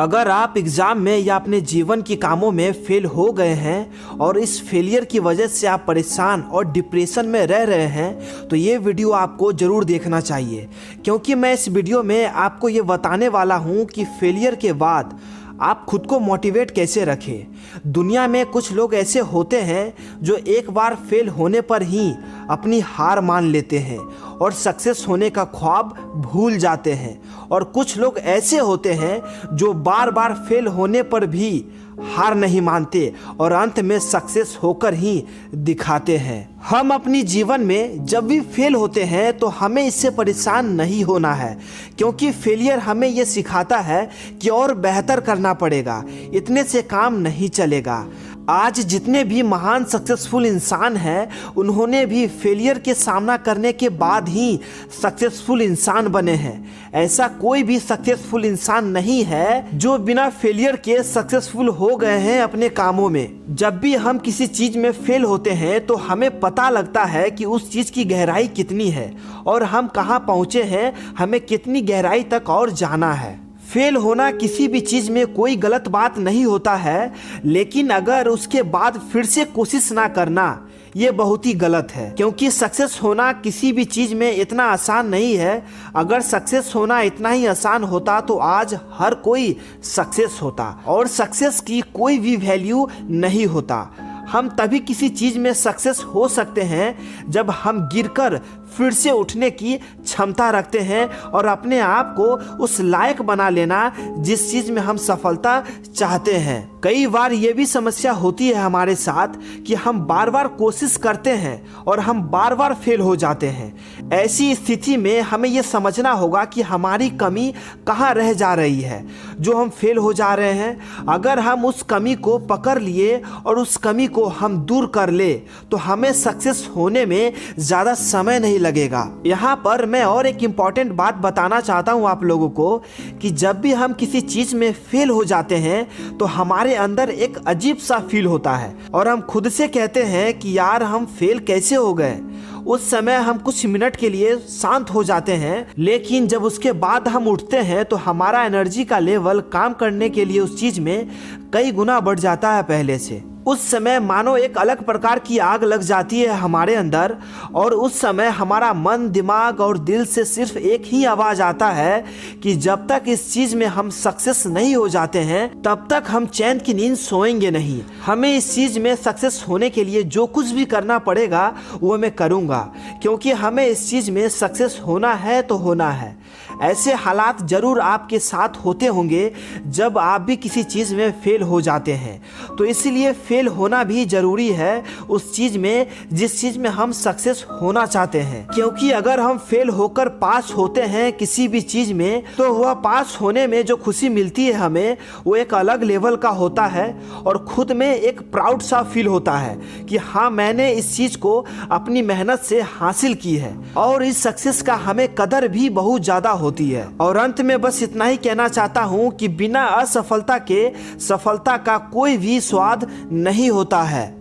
अगर आप एग्ज़ाम में या अपने जीवन के कामों में फेल हो गए हैं और इस फेलियर की वजह से आप परेशान और डिप्रेशन में रह रहे हैं तो ये वीडियो आपको ज़रूर देखना चाहिए, क्योंकि मैं इस वीडियो में आपको ये बताने वाला हूँ कि फेलियर के बाद आप खुद को मोटिवेट कैसे रखें। दुनिया में कुछ लोग ऐसे होते हैं जो एक बार फेल होने पर ही अपनी हार मान लेते हैं और सक्सेस होने का ख्वाब भूल जाते हैं, और कुछ लोग ऐसे होते हैं जो बार बार फेल होने पर भी हार नहीं मानते और अंत में सक्सेस होकर ही दिखाते हैं। हम अपनी जीवन में जब भी फेल होते हैं तो हमें इससे परेशान नहीं होना है, क्योंकि फेलियर हमें ये सिखाता है कि और बेहतर करना पड़ेगा, इतने से काम नहीं चलेगा। आज जितने भी महान सक्सेसफुल इंसान हैं उन्होंने भी फेलियर के सामना करने के बाद ही सक्सेसफुल इंसान बने हैं। ऐसा कोई भी सक्सेसफुल इंसान नहीं है जो बिना फेलियर के सक्सेसफुल हो गए हैं अपने कामों में। जब भी हम किसी चीज़ में फेल होते हैं तो हमें पता लगता है कि उस चीज़ की गहराई कितनी है और हम कहाँ पहुँचे हैं, हमें कितनी गहराई तक और जाना है। फेल होना किसी भी चीज़ में कोई गलत बात नहीं होता है, लेकिन अगर उसके बाद फिर से कोशिश ना करना ये बहुत ही गलत है, क्योंकि सक्सेस होना किसी भी चीज़ में इतना आसान नहीं है। अगर सक्सेस होना इतना ही आसान होता तो आज हर कोई सक्सेस होता और सक्सेस की कोई भी वैल्यू नहीं होता। हम तभी किसी चीज़ में सक्सेस हो सकते हैं जब हम गिरकर फिर से उठने की क्षमता रखते हैं और अपने आप को उस लायक बना लेना जिस चीज़ में हम सफलता चाहते हैं। कई बार ये भी समस्या होती है हमारे साथ कि हम बार बार कोशिश करते हैं और हम बार बार फेल हो जाते हैं। ऐसी स्थिति में हमें ये समझना होगा कि हमारी कमी कहाँ रह जा रही है जो हम फेल हो जा रहे हैं। अगर हम उस कमी को पकड़ लिए और उस कमी को हम दूर कर ले तो हमें सक्सेस होने में ज़्यादा समय नहीं लगेगा। यहाँ पर मैं और एक इम्पॉर्टेंट बात बताना चाहता हूँ आप लोगों को कि जब भी हम किसी चीज़ में फेल हो जाते हैं तो हमारे अंदर एक अजीब सा फील होता है और हम खुद से कहते हैं कि यार हम फेल कैसे हो गए। उस समय हम कुछ मिनट के लिए शांत हो जाते हैं, लेकिन जब उसके बाद हम उठते हैं तो हमारा एनर्जी का लेवल काम करने के लिए उस चीज़ में कई गुना बढ़ जाता है पहले से। उस समय मानो एक अलग प्रकार की आग लग जाती है हमारे अंदर, और उस समय हमारा मन, दिमाग और दिल से सिर्फ एक ही आवाज़ आता है कि जब तक इस चीज़ में हम सक्सेस नहीं हो जाते हैं तब तक हम चैन की नींद सोएंगे नहीं। हमें इस चीज़ में सक्सेस होने के लिए जो कुछ भी करना पड़ेगा वो मैं करूँगा, क्योंकि हमें इस चीज़ में सक्सेस होना है तो होना है। ऐसे हालात ज़रूर आपके साथ होते होंगे जब आप भी किसी चीज़ में फेल हो जाते हैं, तो इसलिए फेल होना भी ज़रूरी है उस चीज़ में जिस चीज़ में हम सक्सेस होना चाहते हैं। क्योंकि अगर हम फेल होकर पास होते हैं किसी भी चीज़ में तो वह पास होने में जो खुशी मिलती है हमें वो एक अलग लेवल का होता है और खुद में एक प्राउड सा फील होता है कि हाँ मैंने इस चीज़ को अपनी मेहनत से हासिल की है, और इस सक्सेस का हमें कदर भी बहुत ज़्यादा होती है। और अंत में बस इतना ही कहना चाहता हूँ कि बिना असफलता के सफलता का कोई भी स्वाद नहीं होता है।